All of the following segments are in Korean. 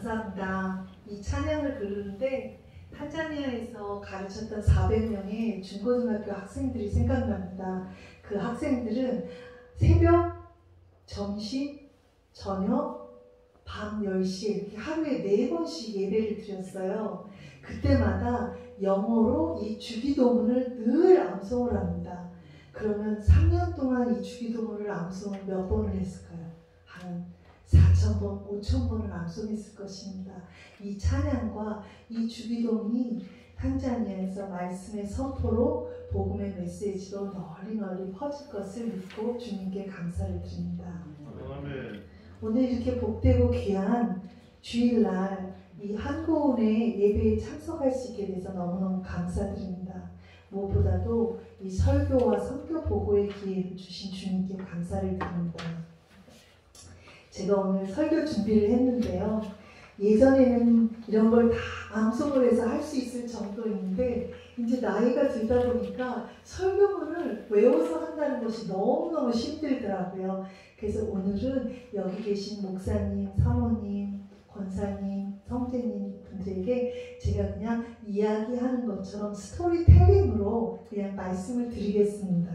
감사합니다. 이 찬양을 부르는데 탄자니아에서 가르쳤던 400명의 중고등학교 학생들이 생각납니다. 그 학생들은 새벽, 점심, 저녁, 밤 10시 이렇게 하루에 4번씩 예배를 드렸어요. 그때마다 영어로 이 주기도문을 늘 암송을 합니다. 그러면 3년 동안 이 주기도문을 암송을 몇 번을 했을까요? 한 4,000번, 5,000번을 암송했을 것입니다. 이 찬양과 이 주기도문이 탄자니아에서 말씀의 선포로 복음의 메시지로 널리 퍼질 것을 믿고 주님께 감사를 드립니다. 아멘. 오늘 이렇게 복되고 귀한 주일날 이 한고운의 예배에 참석할 수 있게 돼서 너무너무 감사드립니다. 무엇보다도 이 설교와 선교 보고의 기회를 주신 주님께 감사를 드립니다. 제가 오늘 설교 준비를 했는데요. 예전에는 이런 걸 다 암송을 해서 할 수 있을 정도였는데 이제 나이가 들다 보니까 설교문을 외워서 한다는 것이 너무너무 힘들더라고요. 그래서 오늘은 여기 계신 목사님, 사모님, 권사님, 성재님 분들에게 제가 그냥 이야기하는 것처럼 스토리텔링으로 그냥 말씀을 드리겠습니다.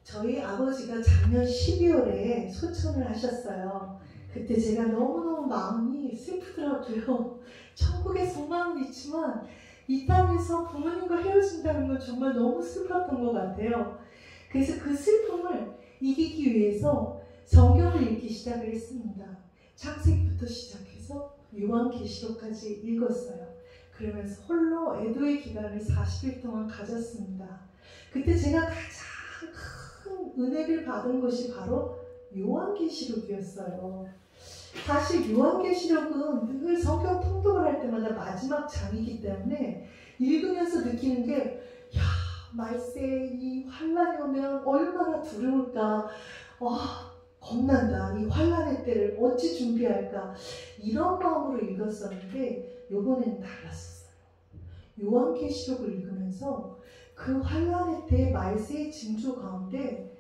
저희 아버지가 작년 12월에 소천을 하셨어요. 그때 제가 너무너무 마음이 슬프더라고요. 천국에 소망은 있지만 이 땅에서 부모님과 헤어진다는 건 정말 너무 슬펐던 것 같아요. 그래서 그 슬픔을 이기기 위해서 성경을 읽기 시작을 했습니다. 창세기부터 시작해서 요한계시록까지 읽었어요. 그러면서 홀로 애도의 기간을 40일 동안 가졌습니다. 그때 제가 가장 큰 은혜를 받은 것이 바로 요한계시록이었어요. 사실 요한계시록은 늘 성경 통독을 할 때마다 마지막 장이기 때문에 읽으면서 느끼는 게 야, 말세 이 환란이 오면 얼마나 두려울까. 겁난다. 이 환란의 때를 어찌 준비할까. 이런 마음으로 읽었었는데 요번에는 달랐었어요. 요한계시록을 읽으면서 그 환란의 때 말세의 징조 가운데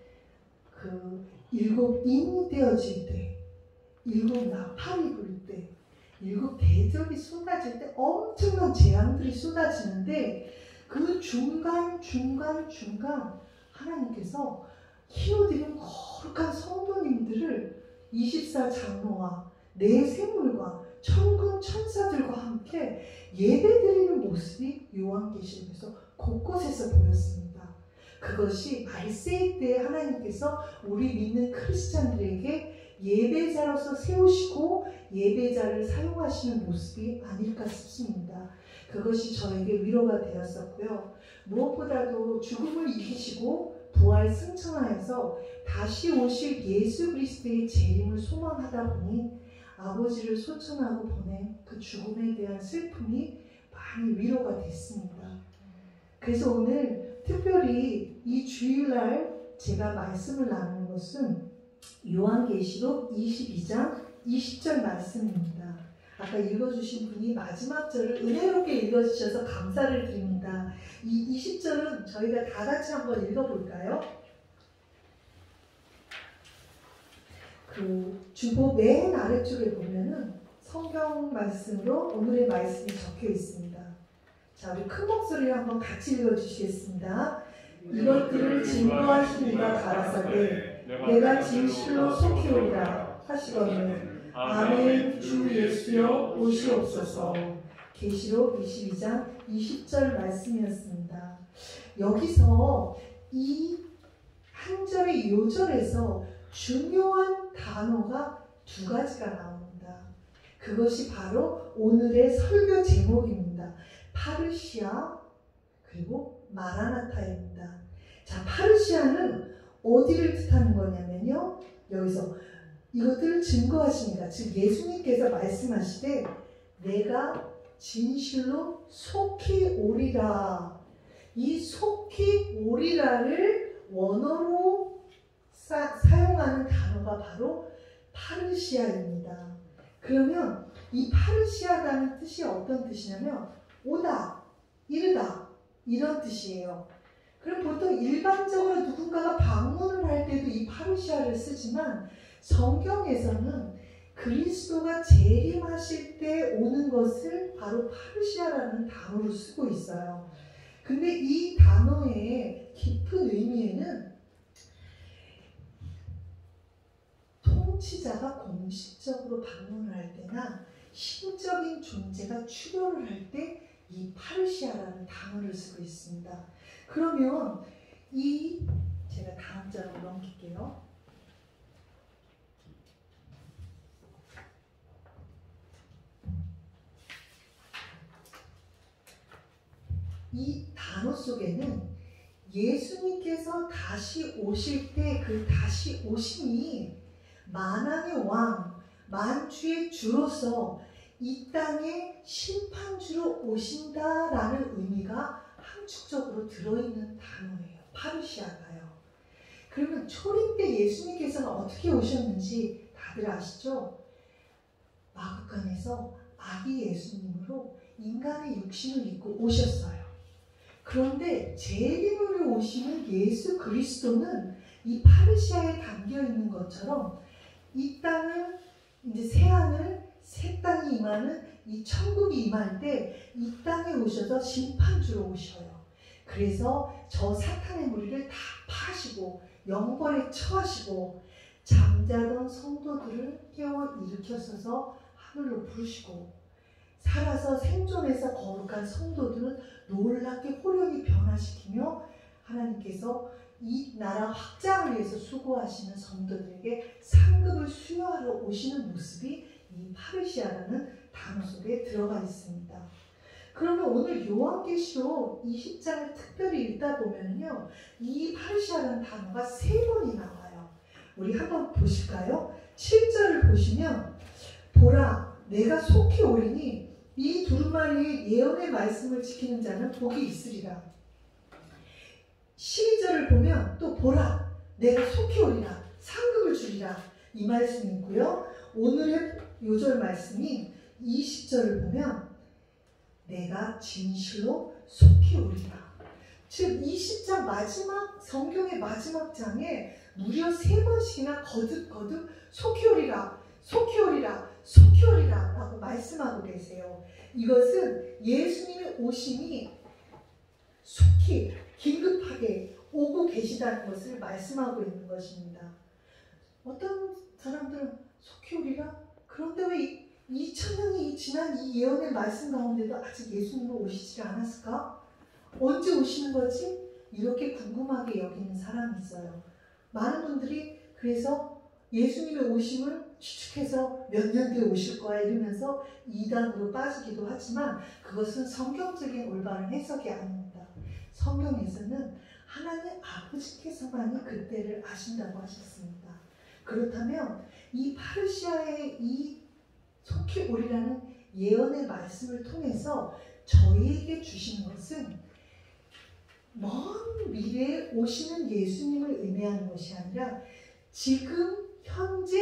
그 7인이 되어질 때, 7 나팔이 불 때, 7 대접이 쏟아질 때 엄청난 재앙들이 쏟아지는데 그 중간 하나님께서 흰옷 입은 거룩한 성도님들을 24장로와 내세물과 천군 천사들과 함께 예배드리는 모습이 요한계시록에서 곳곳에서 보였습니다. 그것이 말세의 때에 하나님께서 우리 믿는 크리스찬들에게 예배자로서 세우시고 예배자를 사용하시는 모습이 아닐까 싶습니다. 그것이 저에게 위로가 되었었고요. 무엇보다도 죽음을 이기시고 부활 승천하여서 다시 오실 예수 그리스도의 재림을 소망하다 보니 아버지를 소천하고 보낸 그 죽음에 대한 슬픔이 많이 위로가 됐습니다. 그래서 오늘 특별히 이 주일날 제가 말씀을 나누는 것은 요한계시록 22장 20절 말씀입니다. 아까 읽어주신 분이 마지막 절을 은혜롭게 읽어주셔서 감사를 드립니다. 이 20절은 저희가 다 같이 한번 읽어볼까요? 그 주보 맨 아래쪽에 보면은 성경 말씀으로 오늘의 말씀이 적혀 있습니다. 자, 우리 큰 목소리로 한번 같이 읽어주시겠습니다. 이것들을 증거하신 이가 가라사대 내가 진실로 속히 오리라 하시거늘 아멘. 주 예수여 오시옵소서. 계시록 22장 20절 말씀이었습니다. 여기서 이 한 절의 요절에서 중요한 단어가 2가지가 나옵니다. 그것이 바로 오늘의 설교 제목입니다. 파르시아 그리고 마라나타입니다. 자, 파르시아는 어디를 뜻하는 거냐면요. 여기서 이것들을 증거하십니다. 즉 예수님께서 말씀하시되 내가 진실로 속히 오리라. 이 속히 오리라를 원어로 사용하는 단어가 바로 파르시아입니다. 그러면 이 파르시아라는 뜻이 어떤 뜻이냐면 오다, 이르다 이런 뜻이에요. 그럼 보통 일반적으로 누군가가 방문을 할 때도 이 파르시아를 쓰지만 성경에서는 그리스도가 재림하실 때 오는 것을 바로 파르시아라는 단어로 쓰고 있어요. 근데 이 단어의 깊은 의미에는 통치자가 공식적으로 방문을 할 때나 신적인 존재가 출현을 할 때 이 파르시아라는 단어를 쓰고 있습니다. 그러면 제가 다음 장으로 넘길게요. 이 단어 속에는 예수님께서 다시 오실 때 그 다시 오심이 만왕의 왕, 만주의 주로서 이 땅에 심판주로 오신다라는 의미가 함축적으로 들어있는 단어예요. 파르시아가요. 그러면 초림 때 예수님께서는 어떻게 오셨는지 다들 아시죠? 마구간에서 아기 예수님으로 인간의 육신을 입고 오셨어요. 그런데 재림으로 오시는 예수 그리스도는 이 파르시아에 담겨 있는 것처럼 이 땅을 이제 새하늘 새 땅이 임하는 이 천국이 임할 때 이 땅에 오셔서 심판주로 오셔요. 그래서 저 사탄의 무리를 다 파시고 영벌에 처하시고 잠자던 성도들을 깨워 일으켜서서 하늘로 부르시고 살아서 생존해서 거룩한 성도들은 놀랍게 호련히 변화시키며 하나님께서 이 나라 확장을 위해서 수고하시는 성도들에게 상급을 수여하러 오시는 모습이 이 파르시아라는 단어 속에 들어가 있습니다. 그러면 오늘 요한계시록 20장을 특별히 읽다 보면요, 이 파르시아라는 단어가 3번이 나와요. 우리 한번 보실까요? 7절을 보시면 보라 내가 속히 오리니 이 두루마리의 예언의 말씀을 지키는 자는 복이 있으리라. 12절을 보면 또 보라 내가 속히 오리라 상급을 주리라 이 말씀이 있고요. 오늘의 요절 말씀인 20절을 보면 내가 진실로 속히 오리라. 즉 20장 마지막 성경의 마지막 장에 무려 3번씩이나 거듭거듭 속히 오리라 속히 오리라 속히 오리라 라고 말씀하고 계세요. 이것은 예수님의 오심이 속히 긴급하게 오고 계시다는 것을 말씀하고 있는 것입니다. 어떤 사람들은 속히 오리라? 그런데 왜 2000년이 지난 이 예언의 말씀 가운데도 아직 예수님은 오시지 않았을까? 언제 오시는 거지? 이렇게 궁금하게 여기는 사람이 있어요. 많은 분들이 그래서 예수님의 오심을 추측해서 몇 년 뒤에 오실 거야 이러면서 이단으로 빠지기도 하지만 그것은 성경적인 올바른 해석이 아닙니다. 성경에서는 하나님 아버지께서만이 그때를 아신다고 하셨습니다. 그렇다면 이 파르시아의 이 속히 오리라는 예언의 말씀을 통해서 저희에게 주시는 것은 먼 미래에 오시는 예수님을 의미하는 것이 아니라 지금 현재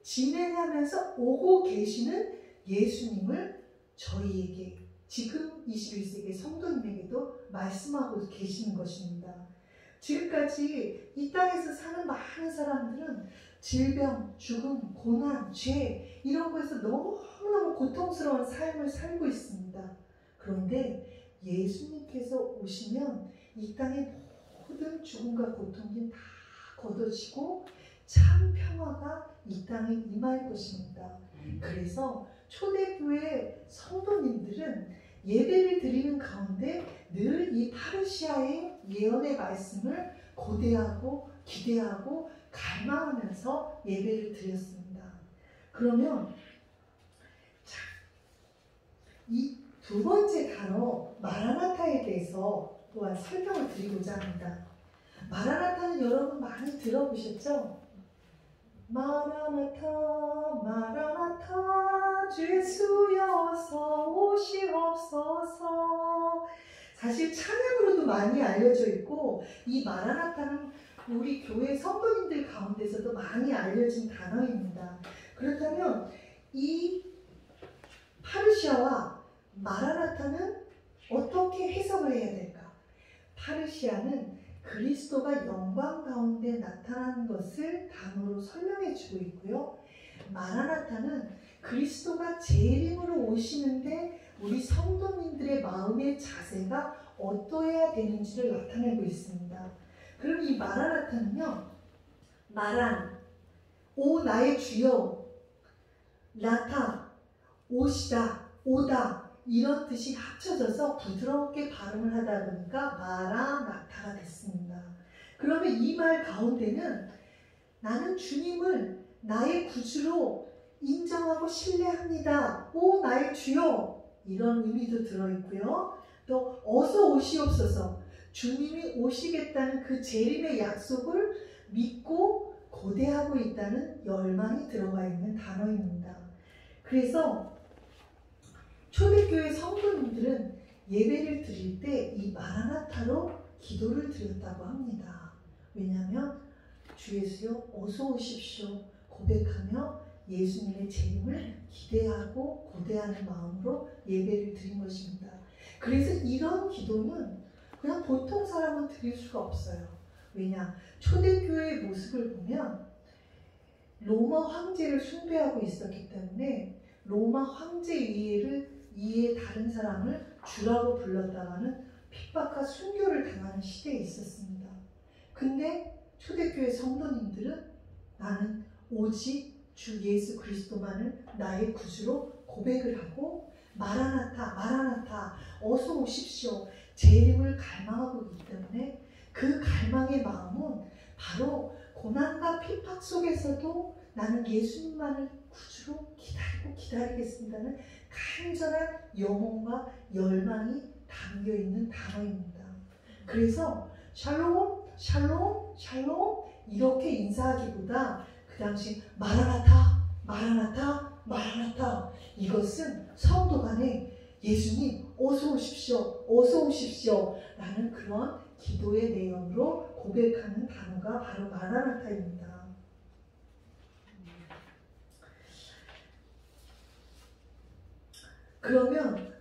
진행하면서 오고 계시는 예수님을 저희에게 지금 21세기 성도님에게도 말씀하고 계시는 것입니다. 지금까지 이 땅에서 사는 많은 사람들은 질병, 죽음, 고난, 죄 이런 거에서 너무너무 고통스러운 삶을 살고 있습니다. 그런데 예수님께서 오시면 이 땅의 모든 죽음과 고통이 다 걷어지고 참 평화가 이 땅에 임할 것입니다. 그래서 초대교회 성도님들은 예배를 드리는 가운데 늘 이 파르시아의 예언의 말씀을 고대하고 기대하고 갈망하면서 예배를 드렸습니다. 그러면 이 두 번째 단어 마라나타에 대해서 또한 설명을 드리고자 합니다. 마라나타는 여러분 많이 들어보셨죠? 마라나타 마라나타 주 예수여서 오시옵소서. 사실 찬양으로도 많이 알려져 있고 이 마라나타는 우리 교회 성도님들 가운데서도 많이 알려진 단어입니다. 그렇다면 이 파르시아와 마라나타는 어떻게 해석을 해야 될까? 파르시아는 그리스도가 영광 가운데 나타나는 것을 단어로 설명해 주고 있고요. 마라나타는 그리스도가 재림으로 오시는데 우리 성도님들의 마음의 자세가 어떠해야 되는지를 나타내고 있습니다. 그럼 이 마라나타는요, 마란, 오 나의 주여, 나타, 오시다, 오다, 이런 뜻이 합쳐져서 부드럽게 발음을 하다 보니까 마라나타가 됐습니다. 그러면 이 말 가운데는 나는 주님을 나의 구주로 인정하고 신뢰합니다. 오 나의 주여, 이런 의미도 들어있고요. 또 어서 오시옵소서, 주님이 오시겠다는 그 재림의 약속을 믿고 고대하고 있다는 열망이 들어가 있는 단어입니다. 그래서 초대교회 성도님들은 예배를 드릴 때 이 마라나타로 기도를 드렸다고 합니다. 왜냐하면 주 예수여 어서 오십시오 고백하며 예수님의 재림을 기대하고 고대하는 마음으로 예배를 드린 것입니다. 그래서 이런 기도는 그냥 보통 사람은 드릴 수가 없어요. 왜냐? 초대교회의 모습을 보면 로마 황제를 숭배하고 있었기 때문에 로마 황제 이에 다른 사람을 주라고 불렀다가는 핍박과 순교를 당하는 시대에 있었습니다. 근데 초대교회 성도님들은 나는 오직 주 예수 그리스도만을 나의 구주로 고백을 하고 마라나타, 마라나타, 어서 오십시오 재림을 갈망하고 있기 때문에 그 갈망의 마음은 바로 고난과 핍박 속에서도 나는 예수님만을 구주로 기다리겠습니다는 간절한 영혼과 열망이 담겨있는 단어입니다. 그래서 샬롬, 샬롬, 샬롬 이렇게 인사하기보다 그 당시 마라나타, 마라나타, 마라나타, 이것은 성도 간에 예수님 어서 오십시오, 어서 오십시오 라는 그런 기도의 내용으로 고백하는 단어가 바로 마라나타입니다. 그러면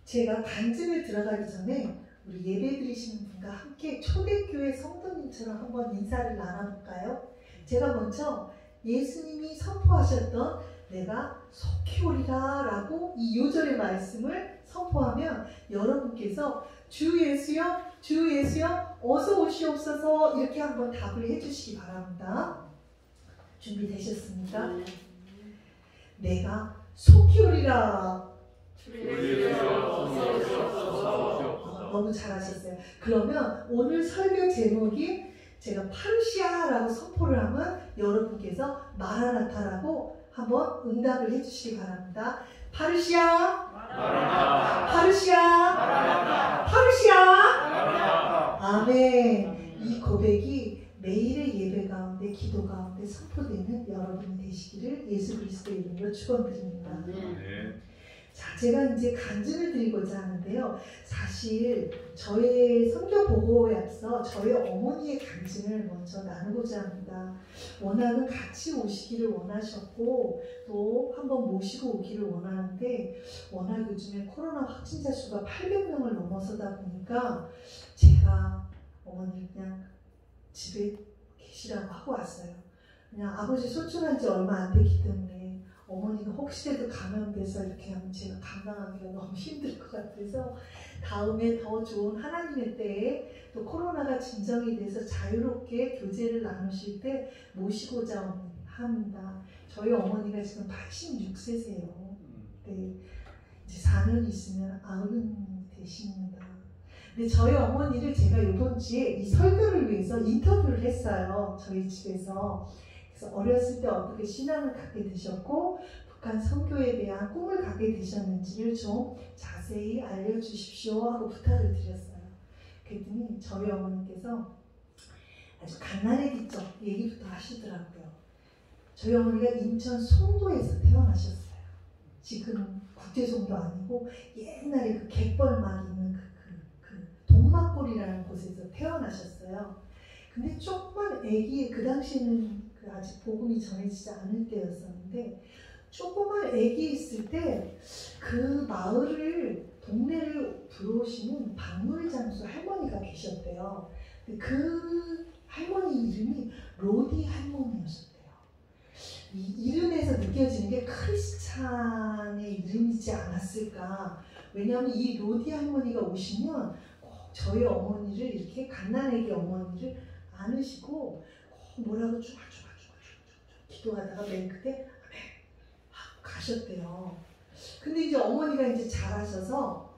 제가 간증을 들어가기 전에 우리 예배 드리시는 분과 함께 초대교회 성도님처럼 한번 인사를 나눠볼까요? 제가 먼저 예수님이 선포하셨던 내가 속히 오리라 라고 이 요절의 말씀을 선포하면 여러분께서 주 예수여, 주 예수여 어서 오시옵소서 이렇게 한번 답을 해주시기 바랍니다. 준비되셨습니까? 내가 속히 오리라. 너무 잘하셨어요. 그러면 오늘 설교 제목이 제가 파르시아라고 선포를 하면 여러분께서 마라나타라고 한번 응답을 해주시기 바랍니다. 파르시아, 파르시아, 파르시아. 아멘. 이 고백이 매일의 예배 가운데 기도 가운데 선포되는 여러분이 되시기를 예수 그리스도의 이름으로 축원드립니다. 자, 제가 이제 간증을 드리고자 하는데요. 사실 저의 선교 보고에 앞서 저희 어머니의 간증을 먼저 나누고자 합니다. 워낙은 같이 오시기를 원하셨고 또 한번 모시고 오기를 원하는데 워낙 요즘에 코로나 확진자 수가 800명을 넘어서다 보니까 제가 어머니를 그냥 집에 계시라고 하고 왔어요. 그냥 아버지 소출한 지 얼마 안 됐기 때문에 어머니가 혹시라도 감염돼서 이렇게 하면 제가 감당하기가 너무 힘들 것 같아서 다음에 더 좋은 하나님의 때에 또 코로나가 진정이 돼서 자유롭게 교제를 나누실 때 모시고자 합니다. 저희 어머니가 지금 86세세요. 네, 이제 4년 있으면 90 되십니다. 근데 저희 어머니를 제가 이번 주에 이 설교를 위해서 인터뷰를 했어요. 저희 집에서. 그래서 어렸을 때 어떻게 신앙을 갖게 되셨고 북한 선교에 대한 꿈을 갖게 되셨는지를 좀 자세히 알려주십시오 하고 부탁을 드렸어요. 그랬더니 저희 어머니께서 아주 갓난아기적 얘기부터 하시더라고요. 저희 어머니가 인천 송도에서 태어나셨어요. 지금은 국제송도 아니고 옛날에 그 갯벌막 있는 그 동막골이라는 곳에서 태어나셨어요. 근데 조그만 아기, 그 당시에는 아직 복음이 전해지지 않을 때였었는데 조그만 애기 있을 때 그 동네를 들어오시는 박물장수 할머니가 계셨대요. 그 할머니 이름이 로디 할머니였었대요. 이 이름에서 느껴지는 게 크리스찬의 이름이지 않았을까. 왜냐하면 이 로디 할머니가 오시면 꼭 저희 어머니를 이렇게 갓난아기 어머니를 안으시고 꼭 뭐라고 쭈글쭈글 기도하다가 맨 끝에 가셨대요. 근데 이제 어머니가 이제 자라셔서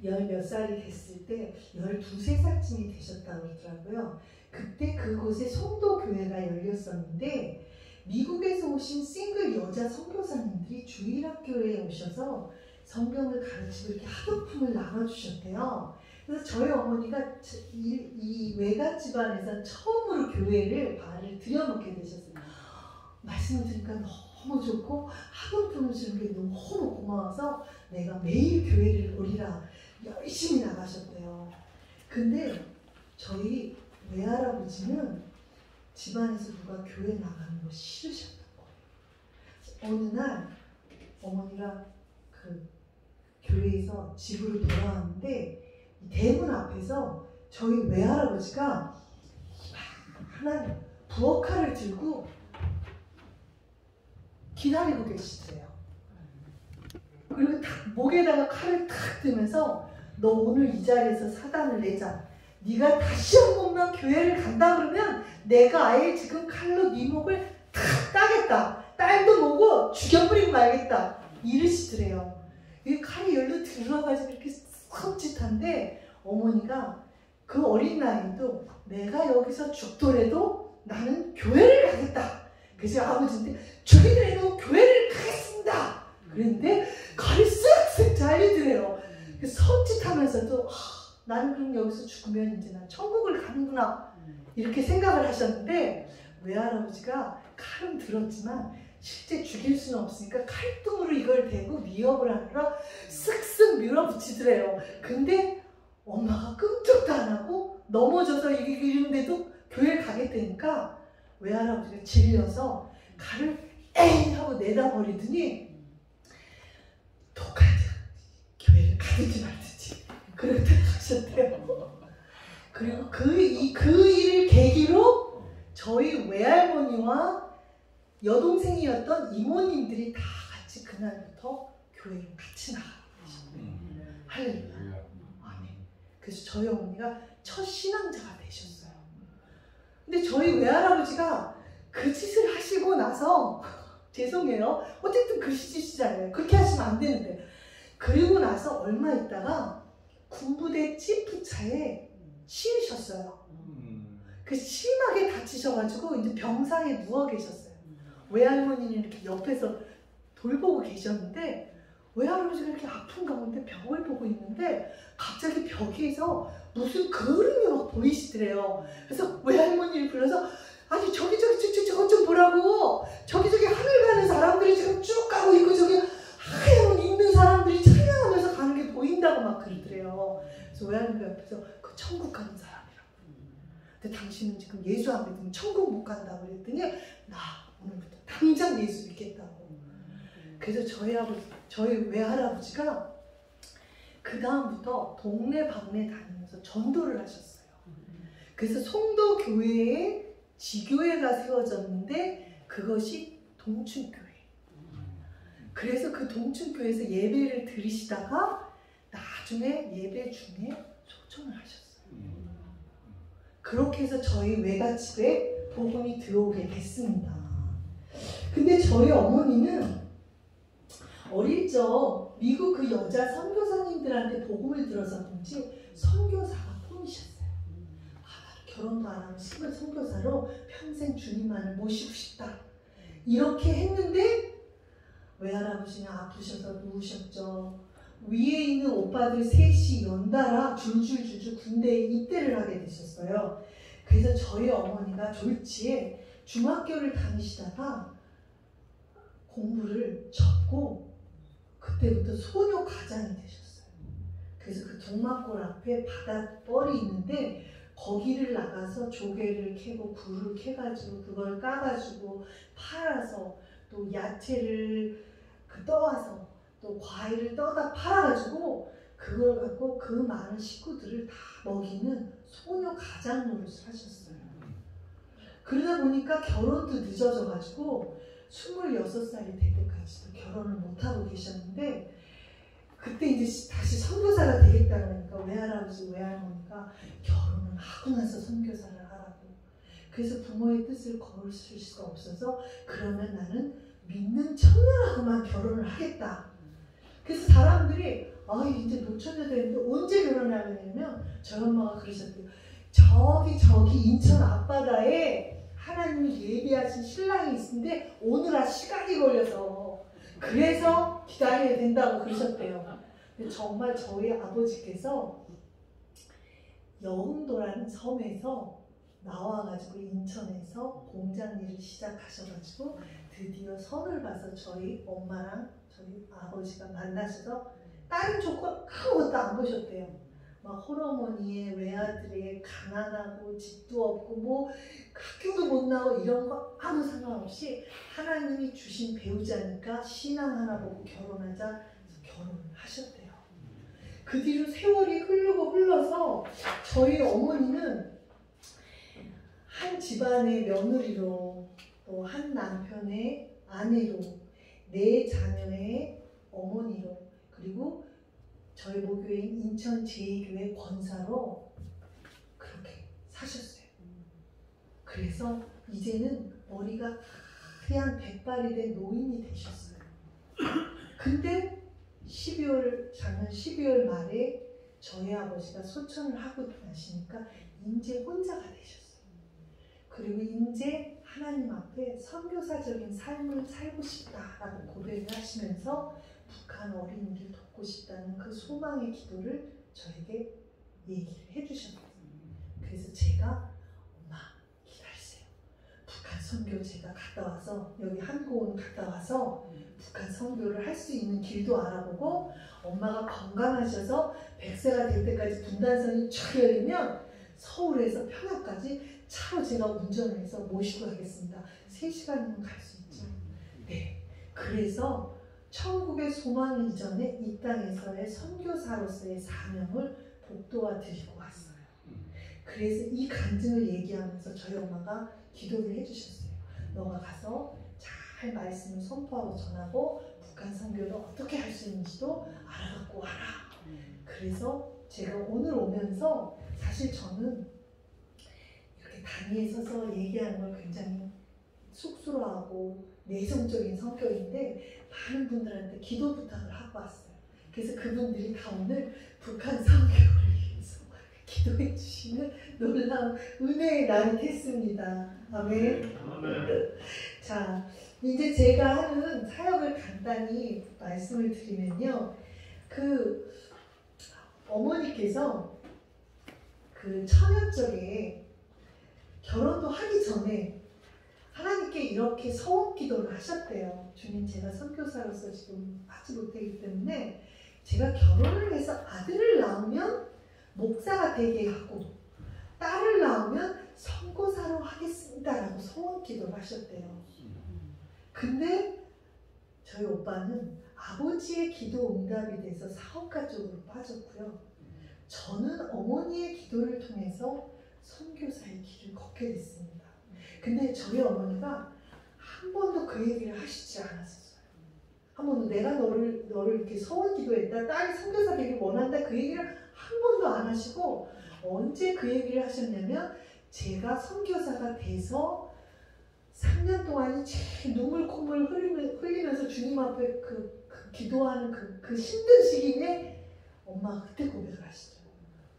10몇 살이 됐을 때 12, 3살쯤이 되셨다고 그러더라고요. 그때 그곳에 성도교회가 열렸었는데 미국에서 오신 싱글 여자 선교사님들이 주일학교에 오셔서 성경을 가르치고 이렇게 학교품을 나눠주셨대요. 그래서 저희 어머니가 이 외갓 집안에서 처음으로 교회를 발을 들여놓게 되셨어요. 말씀을 들으니까 너무 좋고 학원품을 주는 게 너무 고마워서 내가 매일 교회를 오리라 열심히 나가셨대요. 근데 저희 외할아버지는 집안에서 누가 교회 나가는 거 싫으셨던 거예요. 어느 날 어머니가 그 교회에서 집으로 돌아왔는데 대문 앞에서 저희 외할아버지가 하나 부엌칼을 들고 기다리고 계시더래요. 그리고 탁 목에다가 칼을 탁 들면서 너 오늘 이 자리에서 사단을 내자. 네가 다시 한 번만 교회를 간다 그러면 내가 아예 지금 칼로 네 목을 탁 따겠다. 딸도 보고 죽여버리고 말겠다. 이러시더래요. 이 칼이 열로 들어가지고 이렇게 섬찟한데 어머니가 그 어린 나이도 내가 여기서 죽더라도 나는 교회를 가겠다. 그래서 아버지한테 죽이더라도 교회를 가겠습니다. 그랬는데 칼이 쓱쓱 잘리더래요. 섬찟하면서도 나는 그럼 여기서 죽으면 이제 난 천국을 가는구나 이렇게 생각을 하셨는데 외할아버지가 칼은 들었지만 실제 죽일 수는 없으니까 칼등으로 이걸 대고 위협을 하느라 쓱쓱 밀어붙이더래요. 근데 엄마가 끔찍도 안 하고 넘어져서 이러는데도 교회를 가겠다니까 외할아버지가 질려서 칼을 에이 하고 내다 버리더니 독하자 교회를 가든지 말든지 그렇게 하셨대요. 그리고 그 일을 계기로 저희 외할머니와 여동생이었던 이모님들이 다 같이 그날부터 교회를 같이 나가게 되셨대요. 할렐루야. 아멘. 그래서 저희 어머니가 첫 신앙자가 되셨어요. 근데 저희 외할아버지가 그 짓을 하시고 나서 죄송해요. 어쨌든 그 짓이잖아요. 그렇게 하시면 안 되는데. 그리고 나서 얼마 있다가 군부대 찌푸차에 씌우셨어요. 그 심하게 다치셔가지고 이제 병상에 누워 계셨어요. 외할머니는 이렇게 옆에서 돌보고 계셨는데 외할아버지가 이렇게 아픈 가운데 벽을 보고 있는데 갑자기 벽에서 무슨 그림이 막 보이시더래요. 그래서 외할머니를 불러서 아니 저기 저것 좀 보라고. 저기 하늘 가는 사람들이 지금 쭉 가고 있고 저기 하얀 옷 입는 사람들이 찬양하면서 가는 게 보인다고 막 그러더래요. 그래서 외할머니 옆에서 그 천국 가는 사람이라고. 근데 당신은 지금 예수 안 믿으면 천국 못 간다고 그랬더니 나 오늘부터 당장 예수 믿겠다고. 그래서 저희 외할아버지가 그 다음부터 동네방네 다니면서 전도를 하셨어요. 그래서 송도 교회에 지교회가 세워졌는데 그것이 동춘교회. 그래서 그 동춘교회에서 예배를 드리시다가 나중에 예배 중에 소천을 하셨어요. 그렇게 해서 저희 외갓집에 복음이 들어오게 됐습니다. 근데 저희 어머니는 어릴 적 미국 그 여자 선교사님들한테 복음을 들어서 그런지 선교사가 꿈이셨어요. 결혼도 안 하고 신을 선교사로 평생 주님만을 모시고 싶다. 이렇게 했는데 외할아버지는 아프셔서 누우셨죠. 위에 있는 오빠들 셋이 연달아 줄줄줄줄 군대에 입대를 하게 되셨어요. 그래서 저희 어머니가 졸지에 중학교를 다니시다가 공부를 접고 그때부터 소녀 가장이 되셨어요. 그래서 그 동막골 앞에 바닷벌이 있는데 거기를 나가서 조개를 캐고 굴을 캐가지고 그걸 까가지고 팔아서 또 야채를 떠와서 또 과일을 떠다 팔아가지고 그걸 갖고 그 많은 식구들을 다 먹이는 소녀 가장 노릇을 하셨어요. 그러다 보니까 결혼도 늦어져가지고 26살이 될 때까지도 결혼을 못하고 계셨는데, 그때 이제 다시 선교사가 되겠다 그러니까 외할아버지 외할머니가 결혼을 하고 나서 선교사를 하라고. 그래서 부모의 뜻을 거스를 수가 없어서 그러면 나는 믿는 청년하고만 결혼을 하겠다. 그래서 사람들이 이제 노처녀 되는데 언제 결혼하냐면 저희 엄마가 그러셨대요. 저기 인천 앞바다에 하나님이 예비하신 신랑이 있는데 오느라 시간이 걸려서 그래서 기다려야 된다고 그러셨대요. 근데 정말 저희 아버지께서 여흥도라는 섬에서 나와가지고 인천에서 공장 일을 시작하셔가지고 드디어 선을 봐서 저희 엄마랑 저희 아버지가 만나셔서 다른 조건 아무것도 안 보셨대요. 막 홀어머니의 외아들의 가난하고 집도 없고 뭐 학교도 못 나오고 이런 거 아무 상관없이 하나님이 주신 배우자니까 신앙 하나 보고 결혼하자 해서 결혼을 하셨대요. 그 뒤로 세월이 흘러서 저희 어머니는 한 집안의 며느리로 또 한 남편의 아내로 4자녀의 어머니로 그리고 저희 모교인 인천 제2교회 권사로 그렇게 사셨어요. 그래서 이제는 머리가 하얀 백발이 된 노인이 되셨어요. 근데 작년 12월 말에 저희 아버지가 소천을 하고 나시니까 이제 혼자가 되셨어요. 그리고 이제 하나님 앞에 선교사적인 삶을 살고 싶다라고 고백을 하시면서 북한 어린이를 돕고 싶다는 그 소망의 기도를 저에게 얘기를 해주셨어요. 그래서 제가 엄마 기다리세요. 북한 선교 제가 갔다 와서 여기 한국은 갔다 와서 북한 선교를 할 수 있는 길도 알아보고 엄마가 건강하셔서 100세가 될 때까지 분단선이 쫙 열리면 서울에서 평양까지 차로 제가 운전을 해서 모시고 가겠습니다. 3시간이면 갈 수 있죠. 네. 그래서 천국의 소망 이전에 이 땅에서의 선교사로서의 사명을 복도화 드리고 왔어요. 그래서 이 간증을 얘기하면서 저희 엄마가 기도를 해주셨어요. 너가 가서 잘 말씀을 선포하고 전하고 북한 선교를 어떻게 할 수 있는지도 알아갖고 와라. 그래서 제가 오늘 오면서 사실 저는 이렇게 단위에 서서 얘기하는 걸 굉장히 쑥스러워하고 내성적인 성격인데 많은 분들한테 기도 부탁을 하고 왔어요. 그래서 그분들이 다 오늘 북한 선교를 위해서 기도해 주시는 놀라운 은혜의 날이 됐습니다. 아멘. 자, 이제 제가 하는 사역을 간단히 말씀을 드리면요. 그 어머니께서 그 처녀 쪽에 결혼도 하기 전에 하나님께 이렇게 서원 기도를 하셨대요. 주님, 제가 선교사로서 지금 하지 못하기 때문에 제가 결혼을 해서 아들을 낳으면 목사가 되게 하고 딸을 낳으면 선교사로 하겠습니다라고 서원 기도를 하셨대요. 근데 저희 오빠는 아버지의 기도 응답이 돼서 사업가 쪽으로 빠졌고요. 저는 어머니의 기도를 통해서 선교사의 길을 걷게 됐습니다. 근데 저희 어머니가 한 번도 그 얘기를 하시지 않았었어요. 한 번도 내가 너를 이렇게 서원 기도했다, 딸이 선교사 되길 원한다, 그 얘기를 한 번도 안 하시고 언제 그 얘기를 하셨냐면 제가 선교사가 돼서 3년 동안이 제일 눈물 콧물 흘리면서 주님 앞에 그 기도하는 그 힘든 시기에 엄마가 그때 고백을 하시죠.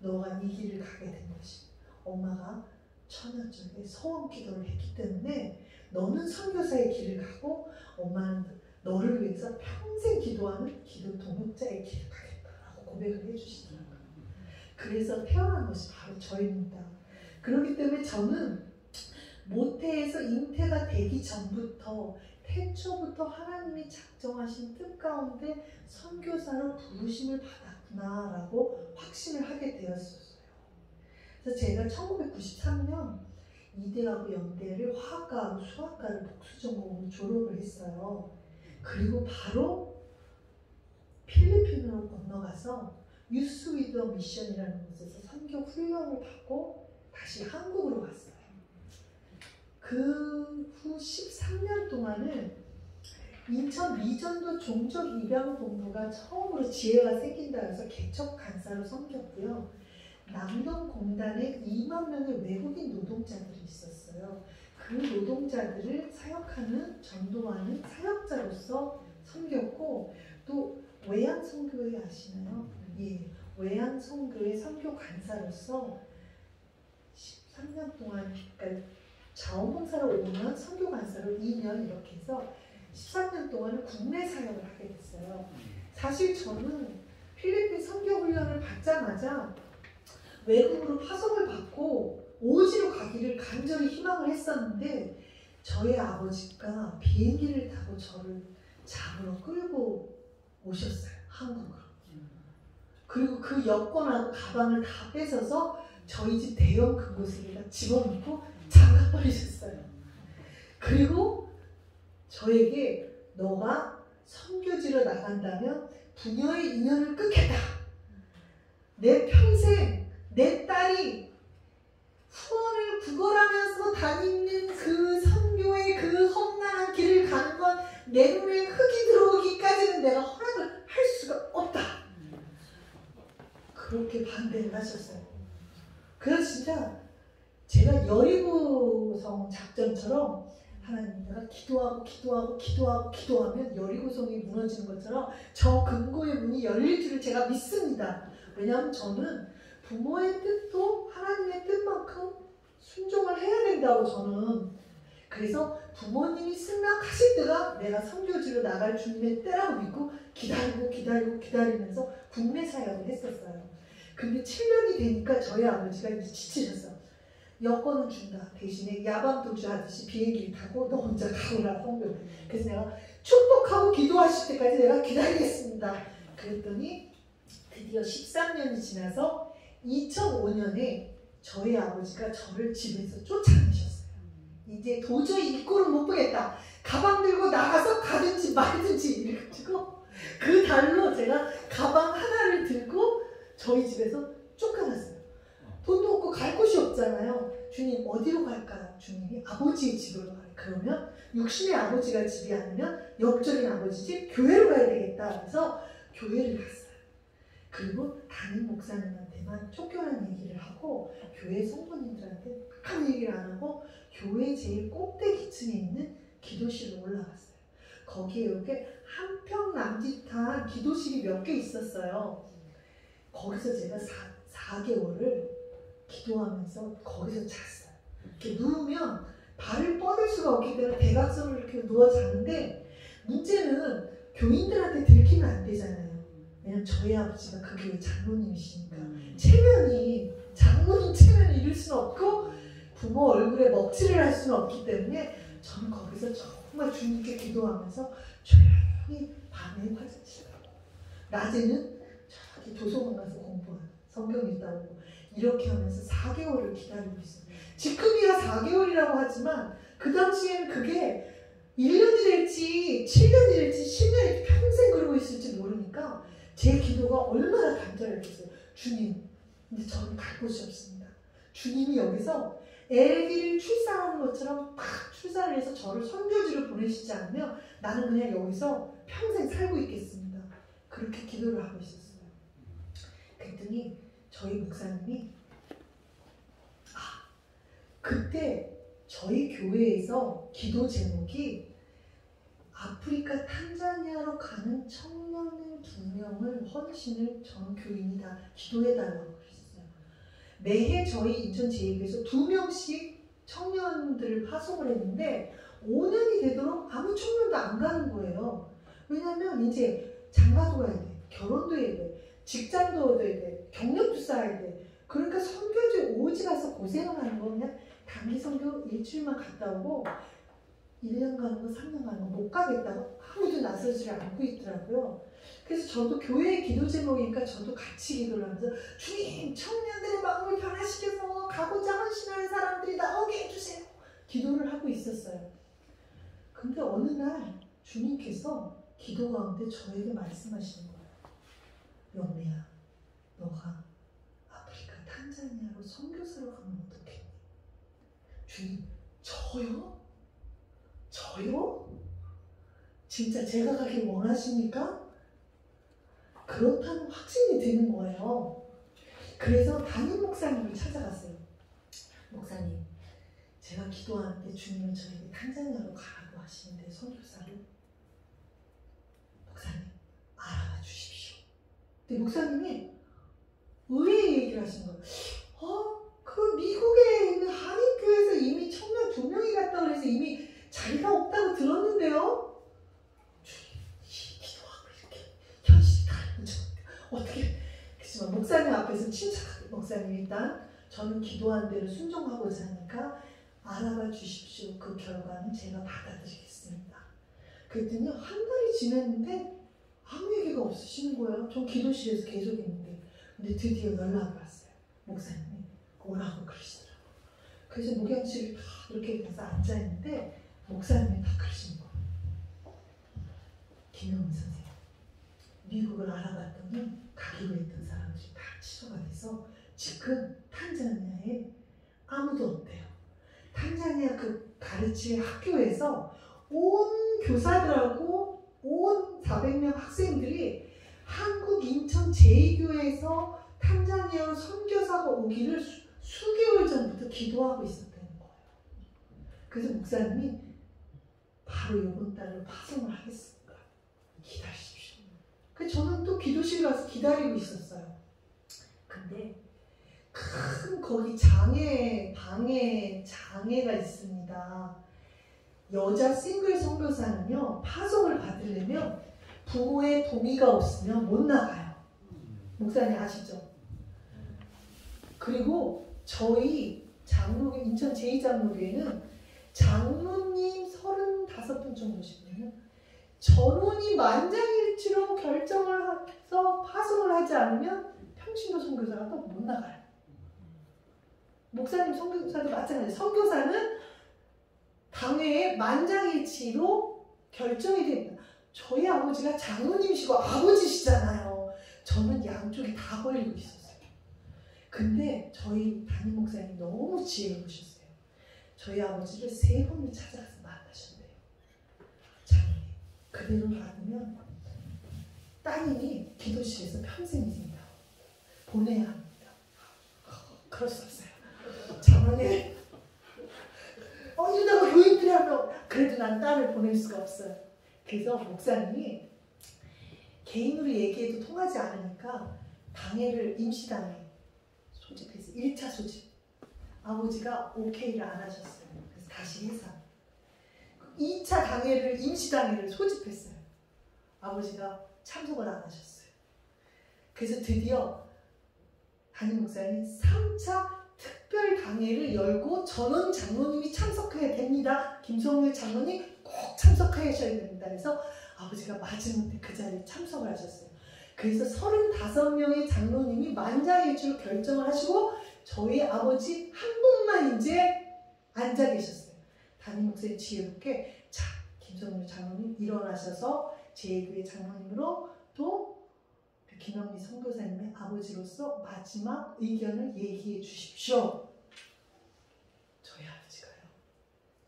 너가 이 길을 가게 된 것이 엄마가 처녀 쪽에 서원 기도를 했기 때문에 너는 선교사의 길을 가고 엄마는 너를 위해서 평생 기도하는 기도 동역자의 길을 가겠다라고 고백을 해주시더라고요. 그래서 태어난 것이 바로 저입니다. 그렇기 때문에 저는 모태에서 잉태가 되기 전부터 태초부터 하나님이 작정하신 뜻 가운데 선교사로 부르심을 받았구나라고 확신을 하게 되었었어요. 그래서 제가 1993년 이대하고 연대를 화학과하고 수학과를 복수 전공으로 졸업을 했어요. 그리고 바로 필리핀으로 건너가서 유스 위더 미션이라는 곳에서 선교 훈련을 받고 다시 한국으로 왔어요. 그 후 13년 동안은 인천 미전도 종족 입양 본부가 처음으로 지혜가 생긴다 해서 개척 간사로 섬겼고요. 남동공단에 2만 명의 외국인 노동자들이 있었어요. 그 노동자들을 사역하는, 전도하는 사역자로서 섬겼고, 또 외양선교회 아시나요? 예, 외양선교회 선교 간사로서 13년 동안, 그러니까 자원봉사로 5년, 선교 간사로 2년 이렇게 해서 13년 동안은 국내 사역을 하게 됐어요. 사실 저는 필리핀 선교 훈련을 받자마자 외국으로 파송을 받고 오지로 가기를 간절히 희망을 했었는데 저희 아버지가 비행기를 타고 저를 잡으러 끌고 오셨어요. 한국으로. 그리고 그 여권하고 가방을 다 뺏어서 저희 집 대형 금고슬에다 집어넣고 장가버리셨어요. 그리고 저에게 너가 선교지로 나간다면 부녀의 인연을 끊겠다. 내 평생 내 딸이 후원을 구걸하면서 다니는 그 선교의 그 험난한 길을 가는 건 내 눈에 흙이 들어오기까지는 내가 허락을 할 수가 없다. 그렇게 반대를 하셨어요. 그래서 진짜 제가 여리고성 작전처럼 하나님, 내가 기도하면 여리고성이 무너지는 것처럼 저 금고의 문이 열릴 줄을 제가 믿습니다. 왜냐하면 저는 부모의 뜻도 하나님의 뜻만큼 순종을 해야 된다고 저는. 그래서 부모님이 승낙하실 때가 내가 선교지로 나갈 주님의 때라고 믿고 기다리면서 국내 사역을 했었어요. 근데 7년이 되니까 저희 아버지가 이제 지치셨어. 여권은 준다. 대신에 야밤도주 하듯이 비행기를 타고 너 혼자 가오라 선교. 그래서 내가 축복하고 기도하실 때까지 내가 기다리겠습니다. 그랬더니 드디어 13년이 지나서 2005년에 저희 아버지가 저를 집에서 쫓아내셨어요. 이제 도저히 이 꼴은 못 보겠다. 가방 들고 나가서 가든지 말든지 이래가지고 그 달로 제가 가방 하나를 들고 저희 집에서 쫓겨났어요. 돈도 없고 갈 곳이 없잖아요. 주님 어디로 갈까요? 주님이 아버지의 집으로 가요. 그러면 육신의 아버지가 집이 아니면 영적인 아버지 집 교회로 가야 되겠다. 그래서 교회를 갔어요. 그리고 담임 목사님한테만 쫓겨난 얘기를 하고 교회 성도님들한테 한 얘기를 안 하고 교회 제일 꼭대기층에 있는 기도실로 올라갔어요. 거기에 이렇게 한평 남짓한 기도실이 몇 개 있었어요. 거기서 제가 4개월을 기도하면서 거기서 잤어요. 이렇게 누우면 발을 뻗을 수가 없기 때문에 대각선으로 이렇게 누워 자는데 문제는 교인들한테 들키면 안 되잖아요. 왜냐면 저희 아버지가 그 교회 장로님이시니까 장로님 체면을 잃을 수는 없고 부모 얼굴에 먹칠을 할 수는 없기 때문에 저는 거기서 정말 주님께 기도하면서 조용히 밤에 화장실 가고 낮에는 저기 도서관 가서 공부하는 성경 읽다고 이렇게 하면서 4개월을 기다리고 있어요. 지금이야 4개월이라고 하지만 그 당시에는 그게 1년이 될지 7년이 될지 10년이 될지 평생 그러고 있을지 모르니까 제 기도가 얼마나 간절했겠어요. 주님, 근데 저는 갈 곳이 없습니다. 주님이 여기서 애기를 출산하는 것처럼 팍 출산을 해서 저를 선교지로 보내시지 않으면 나는 그냥 여기서 평생 살고 있겠습니다. 그렇게 기도를 하고 있었어요. 그랬더니 저희 목사님이 그때 저희 교회에서 기도 제목이 아프리카 탄자니아로 가는 청년을 2명을 헌신을 전 교인이 다 기도해달라고 그랬어요. 매해 저희 인천 제2교회에서 2명씩 청년들을 파송을 했는데 5년이 되도록 아무 청년도 안 가는 거예요. 왜냐면 이제 장가도 가야 돼, 결혼도 해야 돼, 직장도 얻어야 돼, 경력도 쌓아야 돼. 그러니까 선교지 오지 가서 고생을 하는 거 그냥 단기 선교 일주일만 갔다 오고 1년 가는 거 3년 가는 거 못 가겠다고 아무도 나서지 않고 있더라고요. 그래서 저도 교회의 기도 제목이니까 저도 같이 기도를 하면서 주님 청년들의 마음을 변화시켜서 가고자 헌신하는 사람들이 나오게 해주세요. 기도를 하고 있었어요. 근데 어느 날 주님께서 기도 가운데 저에게 말씀하시는 거예요. 영미야, 너가 아프리카 탄자니아로 선교사로 가면 어떡해? 주님, 저요? 저요? 진짜 제가 가길 원하십니까? 그렇다는 확신이 드는 거예요. 그래서 담임 목사님을 찾아갔어요. 목사님, 제가 기도하는데 주님은 저에게 탄자니아로 가라고 하시는데 선교사를 목사님 알아봐 주십시오. 근데 목사님이 의외의 얘기를 하시는 거예요. 그 미국에 있는 한인교회에서 이미 청년 2명이 갔다고 그래서 이미 자리가 없다고 들었는데요. 주님, 기도하고 이렇게 현실이 다른 줄 어떻게? 그렇지만 목사님 앞에서 침착하게 목사님 일단 저는 기도한 대로 순종하고자 하니까 알아봐 주십시오. 그 결과는 제가 받아들이겠습니다. 그랬더니 한 달이 지났는데 아무 얘기가 없으시는 거예요. 전 기도실에서 계속 있는데. 근데 드디어 연락이 왔어요. 목사님이 오라고 그러시더라고요. 그래서 목양실을 다 이렇게 가서 앉아있는데 목사님이 다 그러시는 거예요. 김영훈 선생님, 미국을 알아봤더니 가기로 했던 사람들이 다 취소가 돼서 지금 탄자니아에 아무도 없대요. 탄자니아 그 가르칠 학교에서 온 교사들하고 온 400명 학생들이 한국 인천 제2교회에서 탄자니아로 선교사가 오기를 수개월 전부터 기도하고 있었다는 거예요. 그래서 목사님이 바로 이번 달로 파송을 하겠습니다. 기다리십시오. 그래서 저는 또 기도실 가서 기다리고 있었어요. 근데 큰 거기 방에 장애가 있습니다. 여자 싱글 선교사는요, 파송을 받으려면 부모의 동의가 없으면 못 나가요. 목사님 아시죠? 그리고 저희 인천 제2장로교회는 장로님 35분 정도시면 전원이 만장일치로 결정을 해서 파송을 하지 않으면 평신도 선교사가 또 못 나가요. 목사님 선교사도 마찬가지예요. 선교사는 당회에 만장일치로 결정이 됩니다. 저희 아버지가 장로님이시고 아버지시잖아요. 저는 양쪽이 다 걸리고 있었어요. 근데 저희 담임 목사님 너무 지혜로우셨어요. 저희 아버지를 3번을 찾아가서 만나셨대요. 장로님, 그대로 놔두면 따님이 기도실에서 평생이십니다. 보내야 합니다. 그럴 수 없어요. 장로님, 이러다가 교인들이 하면 그래도 난 딸을 보낼 수가 없어요. 그래서 목사님이 개인으로 얘기해도 통하지 않으니까 당회를 임시당회 소집해서 1차 소집. 아버지가 오케이를 안 하셨어요. 그래서 다시 해산. 2차 당회를 임시당회를 소집했어요. 아버지가 참석을 안 하셨어요. 그래서 드디어 담임 목사님 3차 특별 당회를 열고 전원 장로님이 참석해야 됩니다. 김성일 장로님 꼭 참석하셔야 됩니다. 그래서 아버지가 마지못해 그 자리에 참석을 하셨어요. 그래서 35명의 장로님이 만장일치로 결정을 하시고 저희 아버지 한 분만 이제 앉아 계셨어요. 담임 목사님 지혜롭게 자, 김성일 장로님 일어나셔서 제2교회 장로님으로 또 김영미 선교사님의 아버지로서 마지막 의견을 얘기해 주십시오. 저희 아버지가요,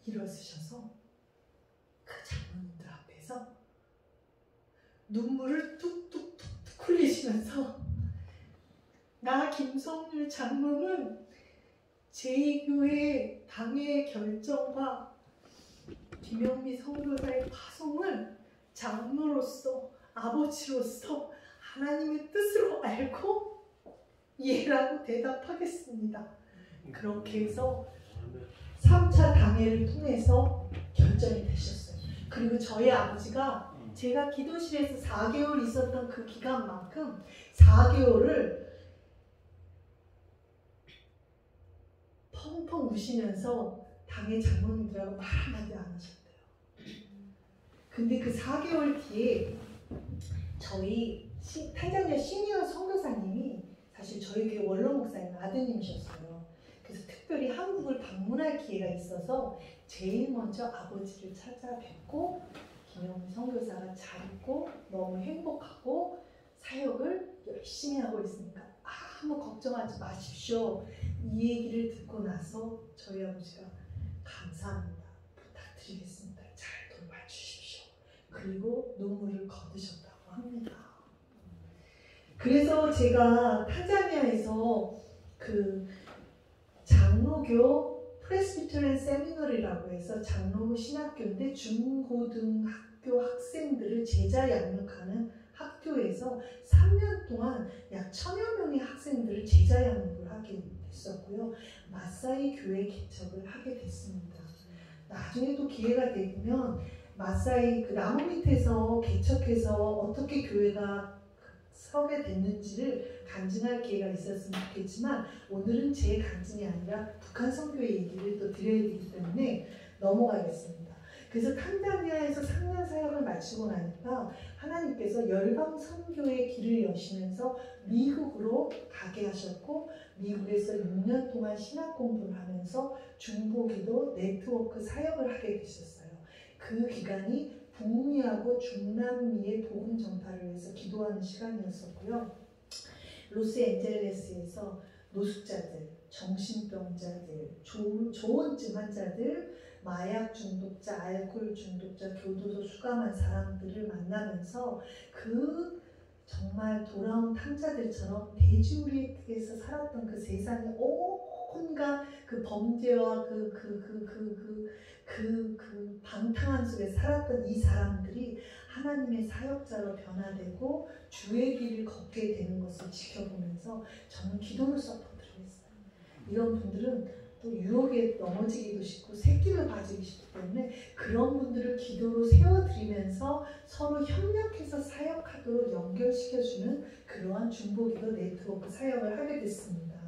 일어서셔서 그 장로님들 앞에서 눈물을 뚝뚝뚝뚝 흘리시면서 나 김성률 장로는 제2교회 당회의 결정과 김영미 선교사의 파송을 장로로서 아버지로서 하나님의 뜻으로 알고 예라고 대답하겠습니다. 그렇게 해서 3차 당회를 통해서 결정이 되셨어요. 그리고 저희 아버지가 제가 기도실에서 4개월 있었던 그 기간만큼 4개월을 펑펑 우시면서 당회 장로님들하고 말 한마디 안 하셨대요. 근데 그 4개월 뒤에 저희 탄자니아 시니어 선교사님이 사실 저희 교회 원로 목사님 아드님이셨어요. 그래서 특별히 한국을 방문할 기회가 있어서 제일 먼저 아버지를 찾아뵙고 김영미 선교사가 잘 있고 너무 행복하고 사역을 열심히 하고 있으니까 아무 걱정하지 마십시오. 이 얘기를 듣고 나서 저희 아버지가 감사합니다. 부탁드리겠습니다. 잘 돌봐주십시오. 그리고 눈물을 거두셨다고 합니다. 그래서 제가 탄자니아에서 그 장로교 프레스비테리안 세미너리라고 해서 장로교 신학교인데 중고등학교 학생들을 제자 양육하는 학교에서 3년 동안 약 1000여 명의 학생들을 제자 양육을 하게 됐었고요. 마사이 교회 개척을 하게 됐습니다. 나중에 또 기회가 되면 마사이 그 나무 밑에서 개척해서 어떻게 교회가 서게 됐는지를 간증할 기회가 있었으면 좋겠지만 오늘은 제 간증이 아니라 북한 선교의 얘기를 또 드려야 되기 때문에 넘어가겠습니다. 그래서 탄자니아에서 3년 사역을 마치고 나니까 하나님께서 열방 선교의 길을 여시면서 미국으로 가게 하셨고 미국에서 6년 동안 신학 공부를 하면서 중보기도 네트워크 사역을 하게 되셨어요. 그 기간이 북미하고 중남미의 복음 전파를 위해서 기도하는 시간이었었고요. 로스앤젤레스에서 노숙자들, 정신병자들, 조언증 환자들, 마약 중독자, 알코올 중독자, 교도소 수감한 사람들을 만나면서 그 정말 돌아온 탕자들처럼 대주리에서 살았던 그 세상의 온갖 그 범죄와 그 방탕한 속에 살았던 이 사람들이 하나님의 사역자로 변화되고 주의 길을 걷게 되는 것을 지켜보면서 저는 기도를 서포트를 했어요. 이런 분들은 또 유혹에 넘어지기도 쉽고 새끼를 가지기 쉽기 때문에 그런 분들을 기도로 세워드리면서 서로 협력해서 사역하도록 연결시켜주는 그러한 중보기도 네트워크 사역을 하게 됐습니다.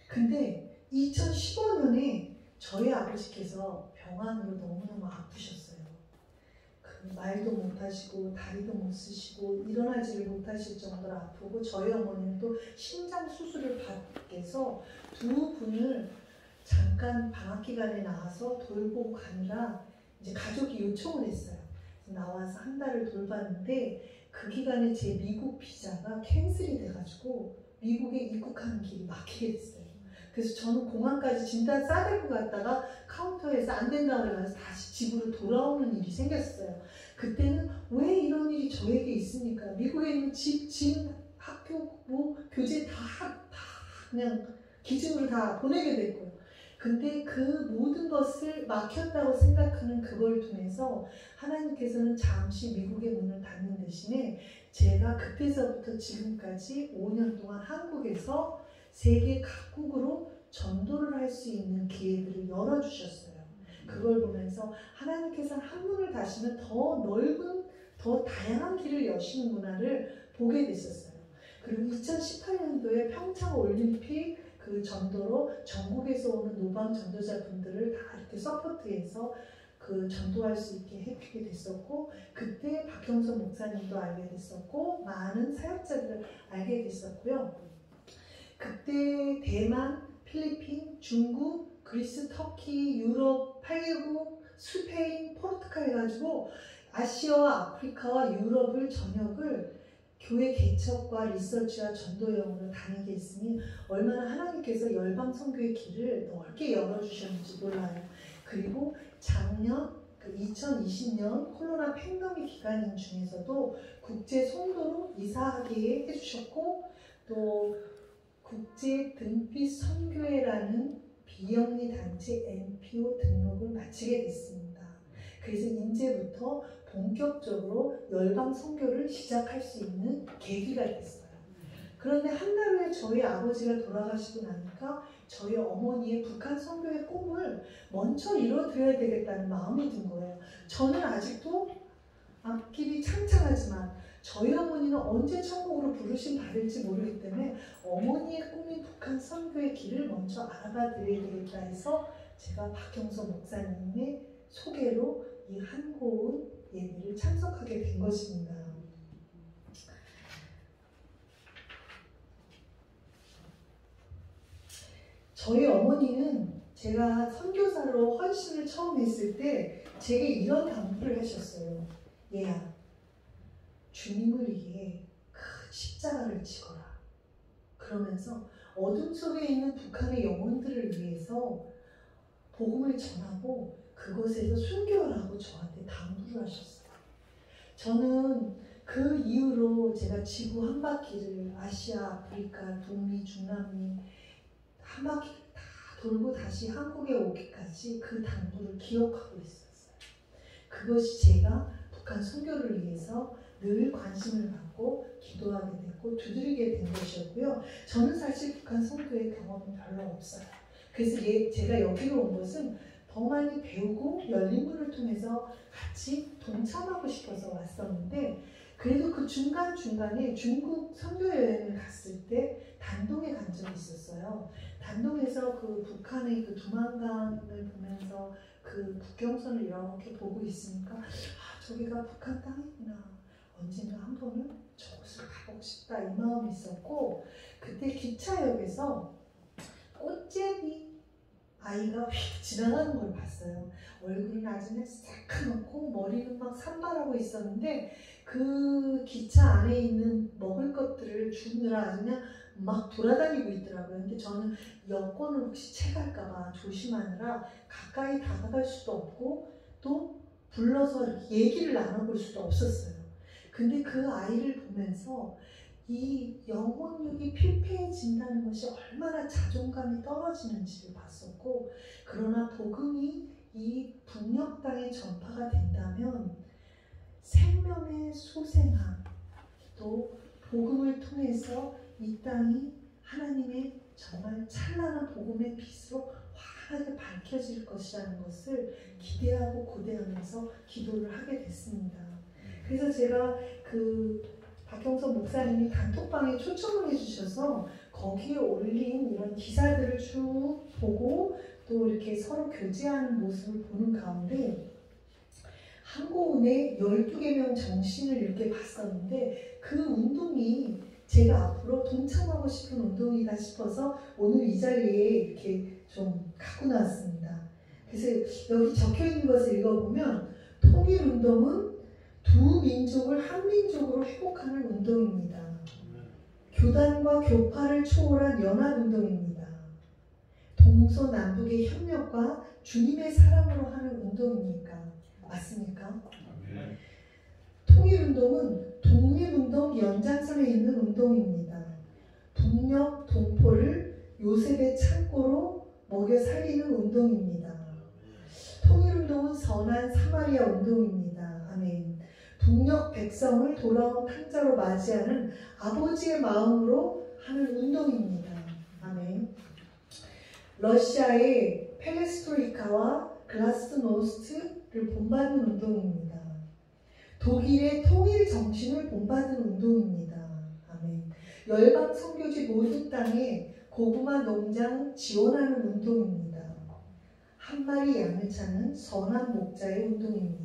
근데 2015년에 저희 아버지께서 병환으로 너무너무 아프셨어요. 말도 못하시고 다리도 못 쓰시고 일어나지를 못하실 정도로 아프고 저희 어머니는 또 심장 수술을 받게 해서 두 분을 잠깐 방학 기간에 나와서 돌보고 가느라 이제 가족이 요청을 했어요. 나와서 한 달을 돌봤는데 그 기간에 제 미국 비자가 캔슬이 돼가지고 미국에 입국하는 길이 막히게 됐어요. 그래서 저는 공항까지 진단 싸들고 갔다가 카운터에서 안 된다고 그래서 다시 집으로 돌아오는 일이 생겼어요. 그때는 왜 이런 일이 저에게 있습니까? 미국에 있는 집, 학교, 교재 다 그냥 기준으로 다 보내게 됐고요. 근데 그 모든 것을 막혔다고 생각하는 그걸 통해서 하나님께서는 잠시 미국의 문을 닫는 대신에 제가 그때서부터 지금까지 5년 동안 한국에서 세계 각국으로 전도를 할 수 있는 기회들을 열어주셨어요. 그걸 보면서 하나님께서는 한 문을 닫으면 더 넓은, 더 다양한 길을 여시는구나를 보게 됐었어요. 그리고 2018년도에 평창 올림픽 그 전도로 전국에서 오는 노방 전도자분들을 다 이렇게 서포트해서 그 전도할 수 있게 해주게 됐었고 그때 박형선 목사님도 알게 됐었고 많은 사역자들을 알게 됐었고요. 그때 대만, 필리핀, 중국, 그리스, 터키, 유럽, 8개국, 스페인, 포르투갈 해가지고 아시아와 아프리카와 유럽을 전역을 교회 개척과 리서치와 전도여행으로 다니게 했으니 얼마나 하나님께서 열방 선교의 길을 넓게 열어주셨는지 몰라요. 그리고 작년 2020년 코로나 팬데믹 기간 중에서도 국제 송도로 이사하게 해주셨고 또 국제 등빛 선교회라는 비영리 단체 NPO 등록을 마치게 됐습니다. 그래서 이제부터 본격적으로 열방 선교를 시작할 수 있는 계기가 됐어요. 그런데 한 달 후에 저희 아버지가 돌아가시고 나니까 저희 어머니의 북한 선교의 꿈을 먼저 이뤄드려야 되겠다는 마음이 든 거예요. 저는 아직도 앞길이 창창하지만 저희 어머니는 언제 천국으로 부르심 받을지 모르기 때문에 어머니의 꿈인 북한 선교의 길을 먼저 알아봐 드려야 되겠다 해서 제가 박형서 목사님의 소개로 이 한고운 예배를 참석하게 된 것입니다. 저희 어머니는 제가 선교사로 헌신을 처음 했을 때 제게 이런 당부를 하셨어요. 얘야, 주님을 위해 큰 십자가를 지거라. 그러면서 어둠 속에 있는 북한의 영혼들을 위해서 복음을 전하고 그곳에서 순교하라고 저한테 당부를 하셨어요. 저는 그 이후로 제가 지구 한 바퀴를 아시아, 아프리카, 북미, 중남미 한 바퀴를 다 돌고 다시 한국에 오기까지 그 당부를 기억하고 있었어요. 그것이 제가 북한 선교를 위해서 늘 관심을 갖고 기도하게 됐고 두드리게 된 것이었고요. 저는 사실 북한 선교의 경험이 별로 없어요. 그래서 제가 여기로 온 것은 더 많이 배우고 열린 문을 통해서 같이 동참하고 싶어서 왔었는데, 그래도 그 중간중간에 중국 선교여행을 갔을 때 단동에 간 적이 있었어요. 단동에서 그 북한의 그 두만강을 보면서 그 국경선을 이렇게 보고 있으니까 저기가 북한 땅이구나. 언젠가 한 번은 저곳을 가보고 싶다 이 마음이 있었고, 그때 기차역에서 꽃제비 아이가 휙 지나가는 걸 봤어요. 얼굴은 아주 새카맣고 머리는 막 산발하고 있었는데 그 기차 안에 있는 먹을 것들을 주느라 아주 그냥 막 돌아다니고 있더라고요. 근데 저는 여권을 혹시 채갈까봐 조심하느라 가까이 다가갈 수도 없고 또 불러서 얘기를 나눠볼 수도 없었어요. 근데 그 아이를 보면서 이 영혼력이 피폐해진다는 것이 얼마나 자존감이 떨어지는지를 봤었고, 그러나 복음이 이 북녘 땅에 전파가 된다면 생명의 소생함, 또 복음을 통해서 이 땅이 하나님의 정말 찬란한 복음의 빛으로 환하게 밝혀질 것이라는 것을 기대하고 고대하면서 기도를 하게 됐습니다. 그래서 제가 박형서 목사님이 단톡방에 초청을 해주셔서 거기에 올린 이런 기사들을 쭉 보고 또 이렇게 서로 교제하는 모습을 보는 가운데 한고운의 12계명 정신을 이렇게 봤었는데 그 운동이 제가 앞으로 동참하고 싶은 운동이다 싶어서 오늘 이 자리에 이렇게 좀 갖고 나왔습니다. 그래서 여기 적혀있는 것을 읽어보면 통일운동은 두 민족을 한 민족으로 회복하는 운동입니다. 교단과 교파를 초월한 연합운동입니다. 동서남북의 협력과 주님의 사랑으로 하는 운동입니까? 맞습니까? 네. 통일운동은 독립운동 연장선에 있는 운동입니다. 북녘 동포를 요셉의 창고로 먹여 살리는 운동입니다. 통일운동은 선한 사마리아 운동입니다. 아멘. 북녘 백성을 돌아온 탕자로 맞이하는 아버지의 마음으로 하는 운동입니다. 아멘. 러시아의 페레스트로이카와 글라스노스트를 본받는 운동입니다. 독일의 통일 정신을 본받은 운동입니다. 아멘. 열방 선교지 모든 땅에 고구마 농장 지원하는 운동입니다. 한 마리 양을 찾는 선한 목자의 운동입니다.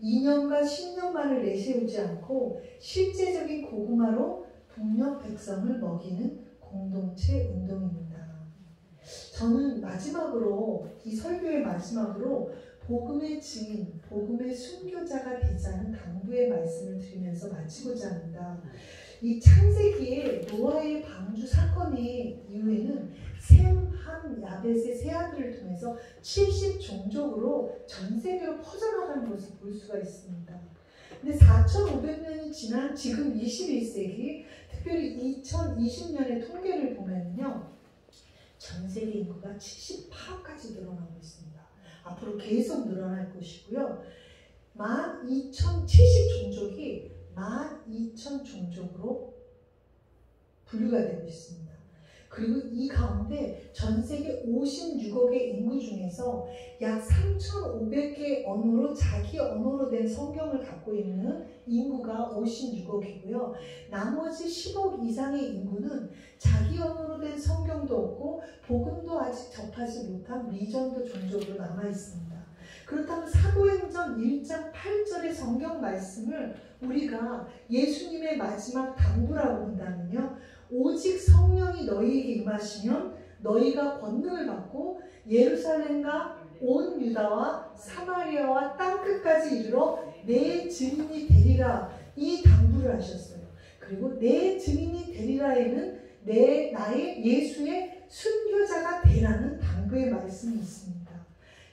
2년과 10년만을 내세우지 않고 실제적인 고구마로 북녘 백성을 먹이는 공동체 운동입니다. 저는 마지막으로 이 설교의 마지막으로 복음의 증인, 복음의 순교자가 되자는 당부의 말씀을 드리면서 마치고자 합니다. 이 창세기의 노아의 방주 사건의 이후에는 셈, 함, 야벳의 세 아들을 통해서 70종족으로 전 세계로 퍼져나가는 것을 볼 수가 있습니다. 근데 4,500년이 지난 지금 21세기, 특별히 2020년의 통계를 보면요, 전 세계 인구가 78억까지 늘어나고 있습니다. 앞으로 계속 늘어날 것이고요. 12,070종족이 12,000종족으로 분류가 되고 있습니다. 그리고 이 가운데 전 세계 56억의 인구 중에서 약 3,500개 언어로 자기 언어로 된 성경을 갖고 있는 인구가 56억이고요. 나머지 10억 이상의 인구는 자기 언어로 된 성경도 없고 복음도 아직 접하지 못한 미전도 종족으로 남아 있습니다. 그렇다면 사도행전 1장 8절의 성경 말씀을 우리가 예수님의 마지막 당부라고 본다면요, 오직 성령이 너희에게 임하시면 너희가 권능을 받고 예루살렘과 온 유다와 사마리아와 땅끝까지 이르러 내 증인이 되리라, 이 당부를 하셨어요. 그리고 내 증인이 되리라에는 나의 예수의 순교자가 되라는 당부의 말씀이 있습니다.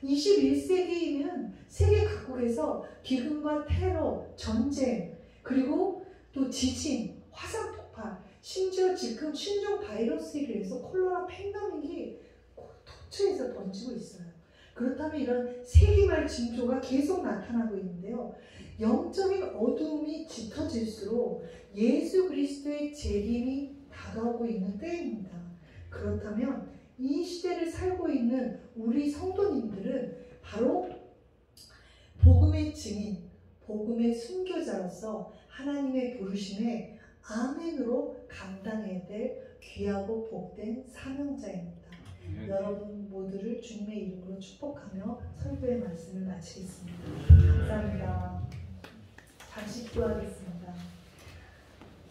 21세기에는 세계 각국에서 기근과 테러, 전쟁, 그리고 또 지진, 화산 폭발, 심지어 지금 신종 바이러스에 의해서 콜레라 팬데믹이 도처에서 번지고 있어요. 그렇다면 이런 세기말 징조가 계속 나타나고 있는데요. 영적인 어두움이 짙어질수록 예수 그리스도의 재림이 다가오고 있는 때입니다. 그렇다면 이 시대를 살고 있는 우리 성도님들은 바로 복음의 증인, 복음의 순교자로서 하나님의 부르심에 아멘으로 감당해야 될 귀하고 복된 사명자입니다. 여러분 모두를 주님의 이름으로 축복하며 설교의 말씀을 마치겠습니다. 감사합니다. 잠시 기도하겠습니다.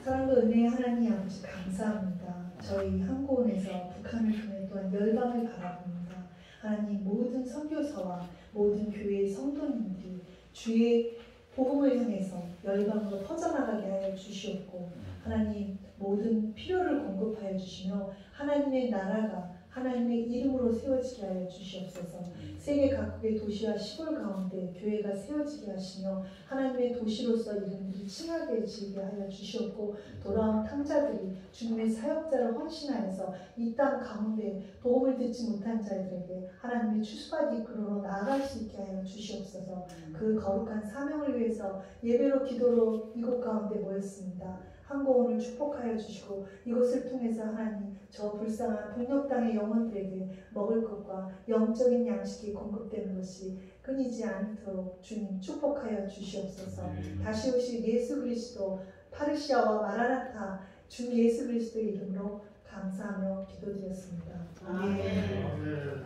사랑과 은혜의 하나님 아버지 감사합니다. 저희 한국원에서 북한을 통해 또한 열방을 바라봅니다. 하나님, 모든 선교사와 모든 교회의 성도님들이 주의 복음을 향해서 열방으로 퍼져나가게 하여 주시옵고, 하나님 모든 필요를 공급하여 주시며 하나님의 나라가 하나님의 이름으로 세워지게 하여 주시옵소서. 세계 각국의 도시와 시골 가운데 교회가 세워지게 하시며 하나님의 도시로서 이름들이 칭하게 지게 하여 주시옵고, 돌아온 탕자들이 주님의 사역자를 헌신하여서 이 땅 가운데 도움을 듣지 못한 자들에게 하나님의 추수받 이끌어 나아갈 수 있게 하여 주시옵소서. 그 거룩한 사명을 위해서 예배로 기도로 이곳 가운데 모였습니다. 한국원을 축복하여 주시고 이것을 통해서 하나님 저 불쌍한 북녘 땅의 영혼들에게 먹을 것과 영적인 양식이 공급되는 것이 끊이지 않도록 주님 축복하여 주시옵소서. 다시 오실 예수 그리스도, 파르시아와 마라나타 주 예수 그리스도의 이름으로 감사하며 기도드렸습니다. 아멘.